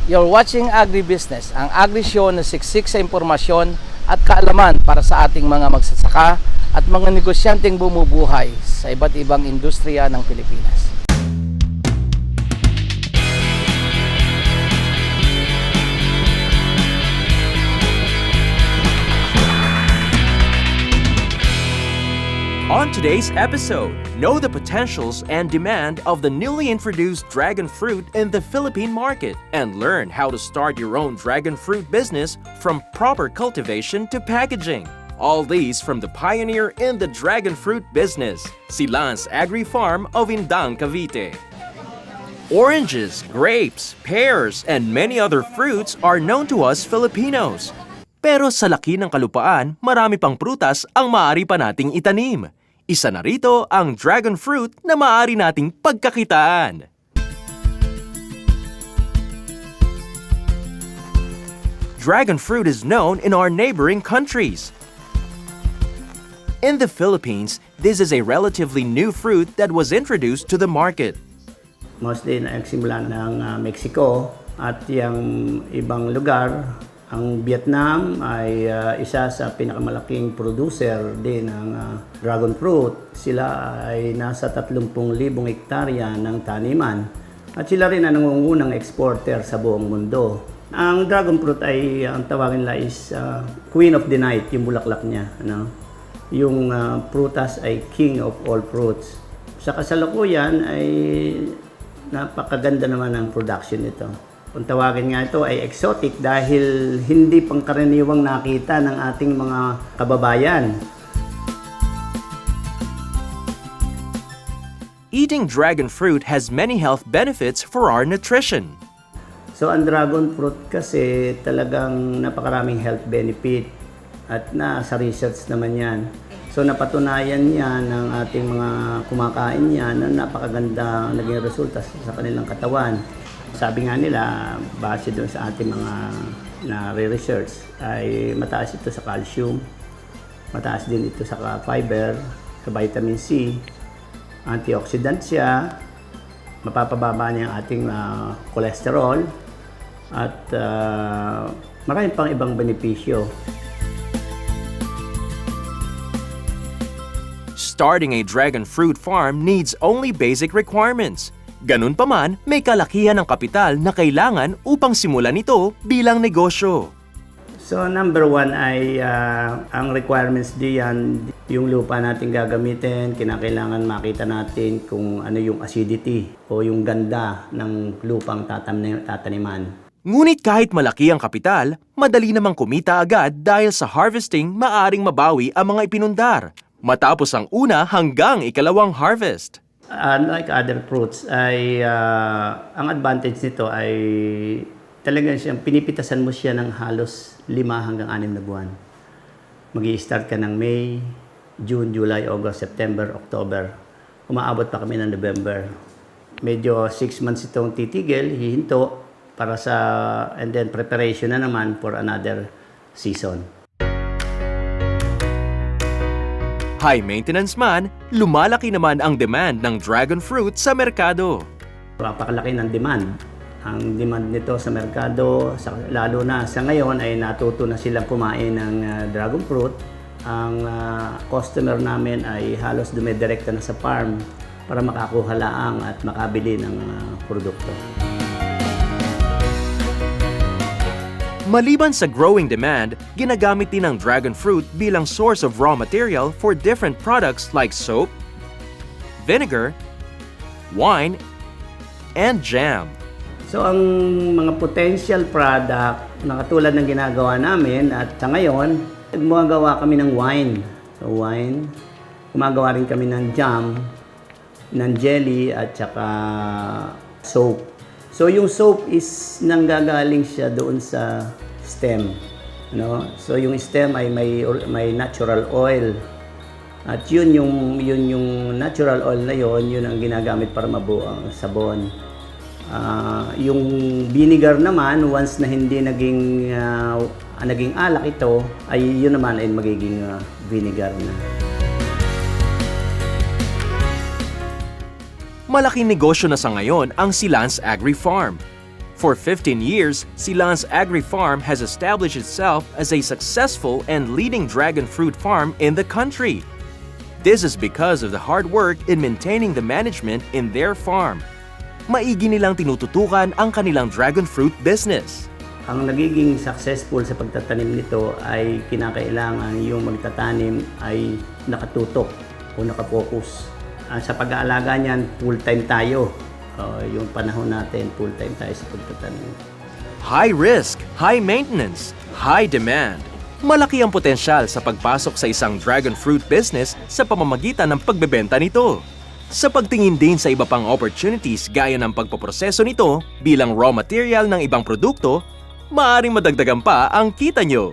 You're watching Agribusiness, ang agri-show na siksik sa impormasyon at kaalaman para sa ating mga magsasaka at mga negosyanteng bumubuhay sa iba't ibang industriya ng Pilipinas. On today's episode, know the potentials and demand of the newly introduced dragon fruit in the Philippine market and learn how to start your own dragon fruit business from proper cultivation to packaging. All these from the pioneer in the dragon fruit business, si Lance Agri Farm of Indang, Cavite. Oranges, grapes, pears, and many other fruits are known to us Filipinos. Pero sa laki ng kalupaan, marami pang prutas ang maaari pa nating itanim. Isa na rito ang dragon fruit na maaari nating pagkakitaan. Dragon fruit is known in our neighboring countries. In the Philippines, this is a relatively new fruit that was introduced to the market. Mostly nagsimula ng Mexico at yung ibang lugar. Ang Vietnam ay isa sa pinakamalaking producer din ng dragon fruit. Sila ay nasa 30,000 hektarya ng taniman at sila rin ang nangungunang exporter sa buong mundo. Ang dragon fruit ay ang tawagin nila is Queen of the Night, yung bulaklak niya. Ano? Yung prutas ay King of all fruits. Sa kasalukuyan ay napakaganda naman ang production nito. Kung tawagin nga ito ay exotic dahil hindi pangkaraniwang nakita ng ating mga kababayan. Eating dragon fruit has many health benefits for our nutrition. So ang dragon fruit kasi talagang napakaraming health benefit at nasa research naman yan. So napatunayan niya ng ating mga kumakain niya na napakaganda naging resulta sa kanilang katawan. Sabi nga nila, base doon sa ating mga na-research, ay mataas ito sa calcium, mataas din ito sa fiber, sa vitamin C, antioxidant siya, mapapababa niya ang ating cholesterol, at marami pang ibang benepisyo. Starting a dragon fruit farm needs only basic requirements. Ganun pa man, may kalakihan ng kapital na kailangan upang simulan ito bilang negosyo. So number one ay ang requirements diyan, yung lupa natin gagamitin, kinakailangan makita natin kung ano yung acidity o yung ganda ng lupang tataniman. Ngunit kahit malaki ang kapital, madali namang kumita agad dahil sa harvesting maaring mabawi ang mga ipinundar, matapos ang una hanggang ikalawang harvest. Unlike other fruits, ay ang advantage nito ay talagang siyang pinipitasan mo siya ng halos 5 hanggang 6 na buwan. Mag-i-start ka ng May, June, July, August, September, October. Umaabot pa kami ng November. Medyo 6 months itong titigil, hihinto para sa and then preparation na naman for another season. High maintenance man, lumalaki naman ang demand ng dragon fruit sa merkado. Napakalaki ng demand. Ang demand nito sa merkado, lalo na sa ngayon ay natuto na silang kumain ng dragon fruit. Ang customer namin ay halos dumidirekta na sa farm para makakuha laang at makabili ng produkto. Maliban sa growing demand, ginagamit din ang dragon fruit bilang source of raw material for different products like soap, vinegar, wine, and jam. So ang mga potential product na katulad ng ginagawa namin at sa ngayon, gumagawa kami ng wine. So wine, gumagawa rin kami ng jam, ng jelly at saka soap. So yung soap is nanggagaling siya doon sa stem, no? So yung stem ay may natural oil. At yun yung natural oil na yun ang ginagamit para mabuo ang sabon. Yung vinegar naman, once na hindi naging alak ito, ay yun naman ay magiging vinegar na. Malaking negosyo na sa ngayon ang si Lance Agri Farm. For 15 years, si Lance Agri Farm has established itself as a successful and leading dragon fruit farm in the country. This is because of the hard work in maintaining the management in their farm. Maigi nilang tinututukan ang kanilang dragon fruit business. Ang nagiging successful sa pagtatanim nito ay kinakailangan yung magtatanim ay nakatutok o nakapokus. Sa pag-aalaga niyan, full-time tayo. Yung panahon natin, full-time tayo sa pagtatanim. High risk, high maintenance, high demand. Malaki ang potensyal sa pagpasok sa isang dragon fruit business sa pamamagitan ng pagbebenta nito. Sa pagtingin din sa iba pang opportunities gaya ng pagpoproseso nito bilang raw material ng ibang produkto, maaaring madagdagan pa ang kita nyo.